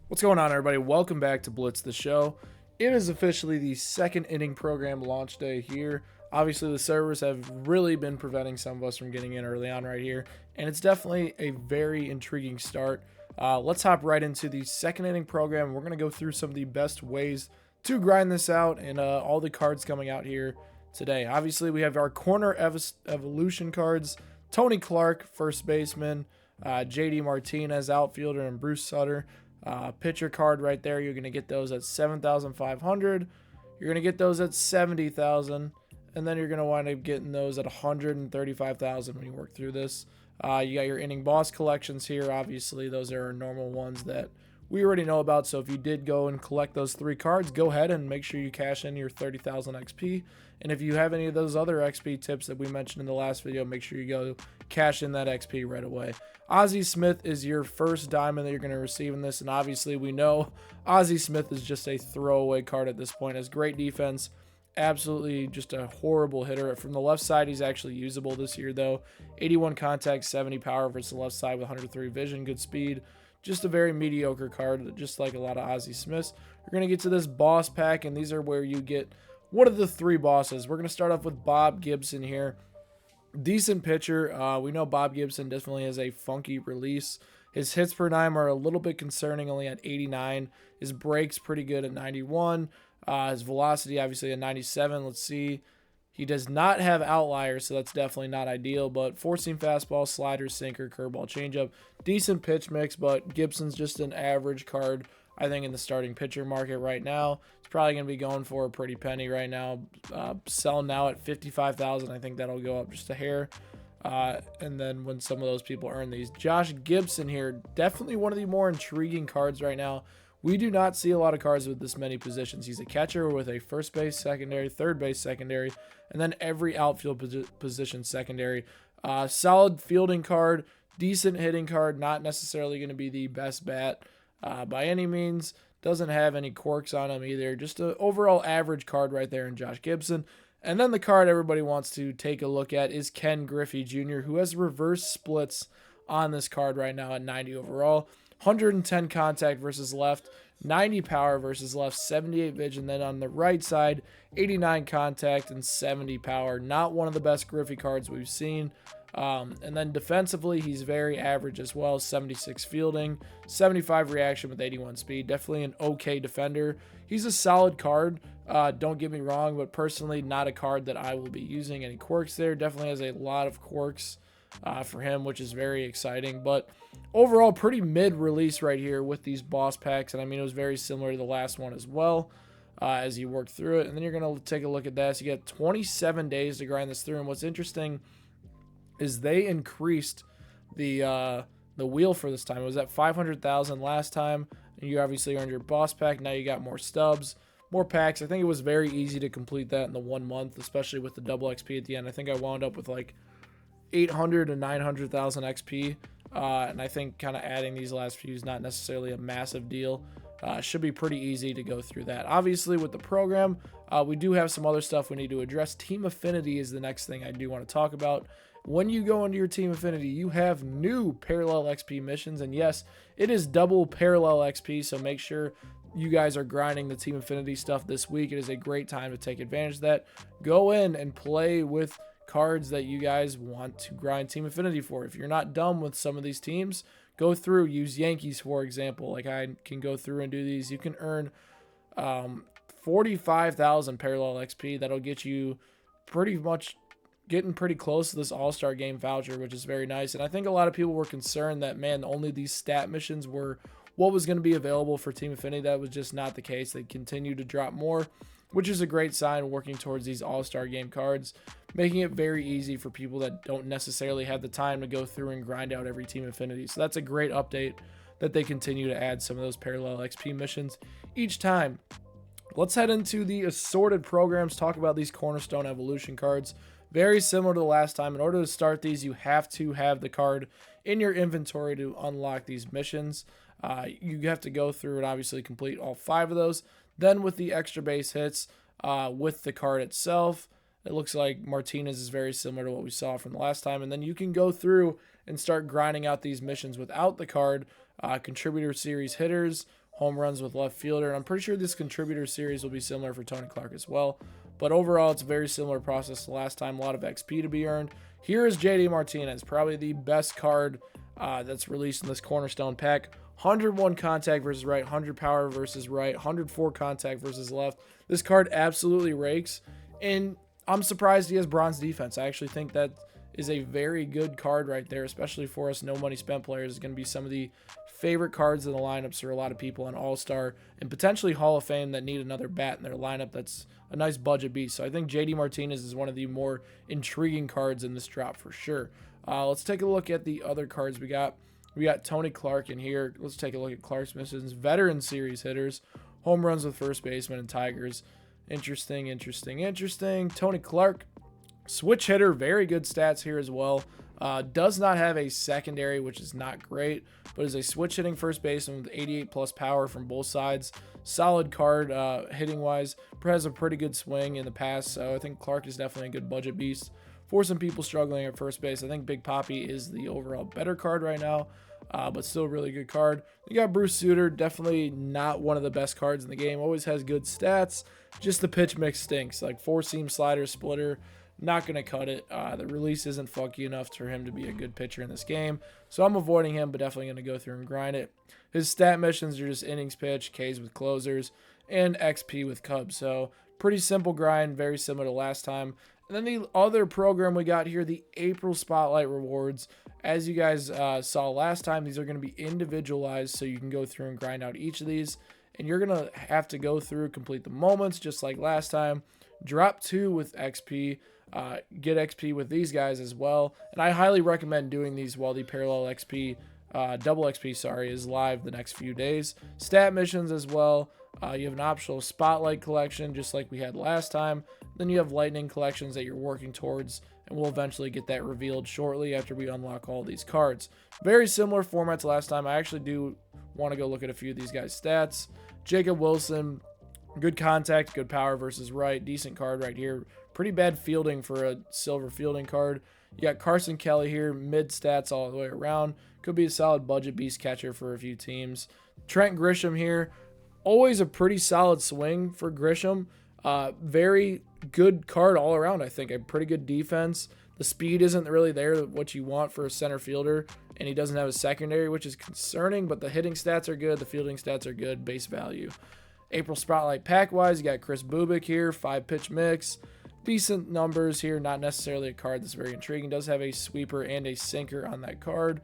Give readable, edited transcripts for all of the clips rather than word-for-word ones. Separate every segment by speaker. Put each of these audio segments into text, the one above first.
Speaker 1: What's going on, everybody? Welcome back to Blitz the Show. It is officially the second inning program launch day here. Obviously, the servers have really been preventing some of us from getting in early on right here, and it's definitely a very intriguing start. Let's hop right into the second inning program. We're going to go through some of the best ways to grind this out and all the cards coming out here today. Obviously, we have our corner evolution cards, Tony Clark, first baseman, JD Martinez, outfielder, and Bruce Sutter. Pitcher card right there, you're going to get those at 7,500. You're going to get those at 70,000, and then you're going to wind up getting those at 135,000 when you work through this. You got your inning boss collections here. Obviously, those are normal ones that we already know about. So if you did go and collect those three cards, go ahead and make sure you cash in your 30,000 XP. And if you have any of those other XP tips that we mentioned in the last video, make sure you go cash in that XP right away. Ozzie Smith is your first diamond that you're going to receive in this, and obviously we know Ozzie Smith is just a throwaway card at this point. Has great defense, absolutely just a horrible hitter. From the left side, he's actually usable this year though. 81 contact, 70 power versus the left side with 103 vision, good speed. Just a very mediocre card, just like a lot of Ozzie Smiths. We're going to get to this boss pack, and these are where you get one of the three bosses. We're going to start off with Bob Gibson here. Decent pitcher. We know Bob Gibson definitely has a funky release. His hits per nine are a little bit concerning, only at 89. His breaks pretty good at 91. His velocity obviously at 97. Let's see. He does not have outliers, so that's definitely not ideal, but four-seam fastball, slider, sinker, curveball, changeup. Decent pitch mix, but Gibson's just an average card, I think, in the starting pitcher market right now. It's probably going to be going for a pretty penny right now. Selling now at 55,000. I think that'll go up just a hair. And then when some of those people earn these. Josh Gibson here, definitely one of the more intriguing cards right now. We do not see a lot of cards with this many positions. He's a catcher with a first base secondary, third base secondary, and then every outfield position secondary. Solid fielding card, decent hitting card, not necessarily going to be the best bat by any means. Doesn't have any quirks on him either. Just an overall average card right there in Josh Gibson. And then the card everybody wants to take a look at is Ken Griffey Jr., who has reverse splits on this card right now at 90 overall. 110 contact versus left, 90 power versus left, 78 vision. Then on the right side, 89 contact and 70 power. Not one of the best Griffey cards we've seen. And then defensively, he's very average as well. 76 fielding, 75 reaction with 81 speed. Definitely an okay defender. He's a solid card. Don't get me wrong, but personally, not a card that I will be using. Any quirks there? Definitely has a lot of quirks for him, which is very exciting. But overall, pretty mid-release right here with these boss packs. And I mean, it was very similar to the last one as well as you work through it. And then you're going to take a look at this. You get 27 days to grind this through. And what's interesting is they increased the wheel for this time. It was at 500,000 last time. And you obviously earned your boss pack. Now you got more stubs, more packs. I think it was very easy to complete that in the 1 month, especially with the double XP at the end. I think I wound up with like 800 to 900,000 XP. And I think kind of adding these last few is not necessarily a massive deal. Should be pretty easy to go through that. Obviously, with the program, we do have some other stuff we need to address. Team Affinity is the next thing I do want to talk about. When you go into your Team Affinity, you have new Parallel XP missions. And yes, it is double Parallel XP, so make sure you guys are grinding the Team Affinity stuff this week. It is a great time to take advantage of that. Go in and play with cards that you guys want to grind Team Affinity for. If you're not done with some of these teams, go through, use Yankees for example. Like I can go through and do these. You can earn 45,000 Parallel XP. That'll get you pretty much getting pretty close to this All-Star Game voucher, which is very nice. And I think a lot of people were concerned that, man, only these stat missions were what was going to be available for Team Affinity. That was just not the case. They continue to drop more, which is a great sign, working towards these All-Star Game cards, making it very easy for people that don't necessarily have the time to go through and grind out every Team Affinity. So that's a great update that they continue to add some of those Parallel XP missions each time. Let's head into the assorted programs, talk about these Cornerstone Evolution cards. Very similar to the last time. In order to start these, you have to have the card in your inventory to unlock these missions. You have to go through and obviously complete all 5 of those. Then with the extra base hits, with the card itself, it looks like Martinez is very similar to what we saw from the last time. And then you can go through and start grinding out these missions without the card. Contributor series hitters, home runs with left fielder. And I'm pretty sure this contributor series will be similar for Tony Clark as well. But overall, it's a very similar process to last time. A lot of XP to be earned. Here is JD Martinez, probably the best card that's released in this Cornerstone pack. 101 contact versus right, 100 power versus right, 104 contact versus left. This card absolutely rakes, and I'm surprised he has bronze defense. I actually think that is a very good card right there, especially for us no money spent players. It's going to be some of the favorite cards in the lineups for a lot of people on All-Star and potentially Hall of Fame that need another bat in their lineup. That's a nice budget beast. So I think JD Martinez is one of the more intriguing cards in this drop for sure. Let's take a look at the other cards we got. We got Tony Clark in here. Let's take a look at Clark's missions. Veteran series hitters, home runs with first baseman and Tigers. Interesting. Tony Clark, switch hitter, very good stats here as well. Does not have a secondary, which is not great, but is a switch hitting first baseman with 88 plus power from both sides. Solid card hitting wise. Has a pretty good swing in the past, so I think Clark is definitely a good budget beast. For some people struggling at first base, I think Big Papi is the overall better card right now, but still a really good card. You got Bruce Sutter, definitely not one of the best cards in the game. Always has good stats, just the pitch mix stinks. Like 4-seam slider, splitter, not going to cut it. The release isn't funky enough for him to be a good pitcher in this game, so I'm avoiding him, but definitely going to go through and grind it. His stat missions are just innings pitch, Ks with closers, and XP with Cubs, so pretty simple grind, very similar to last time. And then the other program we got here, the April Spotlight Rewards. As you guys saw last time, these are going to be individualized, so you can go through and grind out each of these. And you're going to have to go through, complete the moments, just like last time. Drop 2 with XP. Get XP with these guys as well. And I highly recommend doing these while the Parallel XP, Double XP, sorry, is live the next few days. Stat missions as well. You have an optional Spotlight collection, just like we had last time. Then you have Lightning collections that you're working towards, and we'll eventually get that revealed shortly after we unlock all these cards. Very similar format to last time. I actually do want to go look at a few of these guys' stats. Jacob Wilson, good contact, good power versus right. Decent card right here. Pretty bad fielding for a silver fielding card. You got Carson Kelly here, mid stats all the way around. Could be a solid budget beast catcher for a few teams. Trent Grisham here. Always a pretty solid swing for Grisham. Very good card all around, I think. A pretty good defense. The speed isn't really there, what you want for a center fielder, and he doesn't have a secondary, which is concerning, but the hitting stats are good, the fielding stats are good, base value. April Spotlight pack-wise, you got Chris Bubik here, 5-pitch mix. Decent numbers here, not necessarily a card that's very intriguing. Does have a sweeper and a sinker on that card.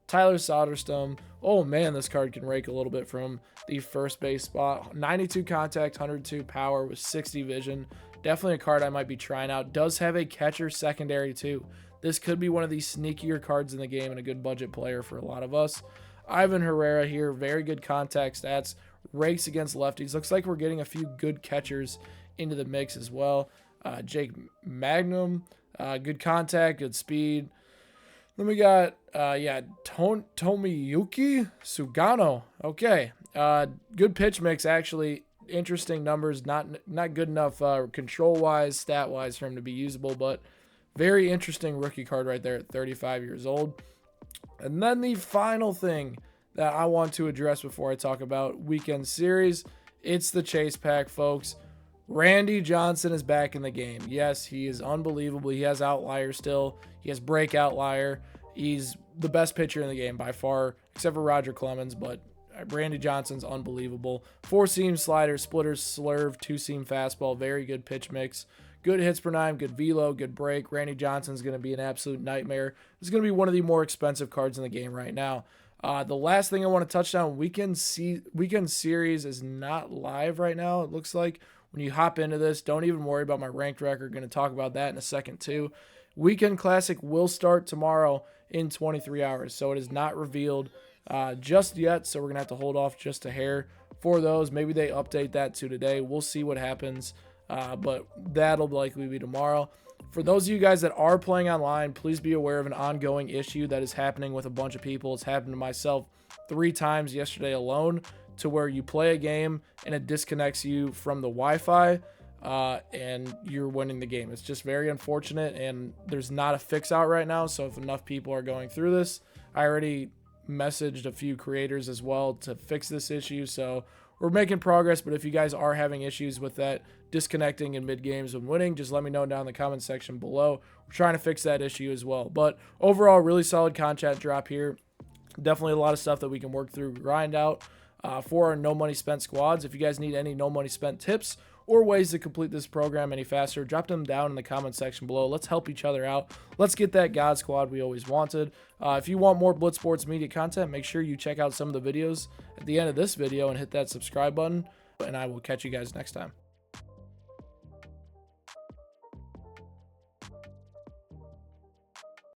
Speaker 1: Tyler Soderstrom. Oh man, this card can rake a little bit from the first base spot. 92 contact, 102 power with 60 vision. Definitely a card I might be trying out. Does have a catcher secondary too. This could be one of the sneakier cards in the game and a good budget player for a lot of us. Ivan Herrera here, very good contact stats. Rakes against lefties. Looks like we're getting a few good catchers into the mix as well. Jake Magnum, good contact, good speed. Then we got, Tomiyuki Sugano. Okay. Good pitch mix, actually. Interesting numbers. Not good enough control-wise, stat-wise for him to be usable, but very interesting rookie card right there at 35 years old. And then the final thing that I want to address before I talk about weekend series, it's the chase pack, folks. Randy Johnson is back in the game. Yes, he is unbelievable. He has outlier still. He has break outlier. He's the best pitcher in the game by far, except for Roger Clemens, but Randy Johnson's unbelievable. 4-seam slider, splitter, slurve, 2-seam fastball, very good pitch mix. Good hits per 9, good velo, good break. Randy Johnson's going to be an absolute nightmare. This is going to be one of the more expensive cards in the game right now. The last thing I want to touch on, weekend series is not live right now, it looks like. When you hop into this, don't even worry about my ranked record. Going to talk about that in a second too. Weekend Classic will start tomorrow in 23 hours, so it is not revealed just yet, so we're going to have to hold off just a hair for those. Maybe they update that to today. We'll see what happens, but that'll likely be tomorrow. For those of you guys that are playing online, please be aware of an ongoing issue that is happening with a bunch of people. It's happened to myself 3 times yesterday alone, to where you play a game and it disconnects you from the Wi-Fi and you're winning the game. It's just very unfortunate, and there's not a fix out right now, so if enough people are going through this, I already messaged a few creators as well to fix this issue. So we're making progress, but if you guys are having issues with that disconnecting in mid games when winning, just let me know down in the comment section below. We're trying to fix that issue as well. But overall, really solid content drop here. Definitely a lot of stuff that we can work through, grind out for our no money spent squads. If you guys need any no money spent tips or ways to complete this program any faster, drop them down in the comment section below. Let's help each other out. Let's get that God squad we always wanted. If you want more Blitz Sports media content, make sure you check out some of the videos at the end of this video and hit that subscribe button. And I will catch you guys next time.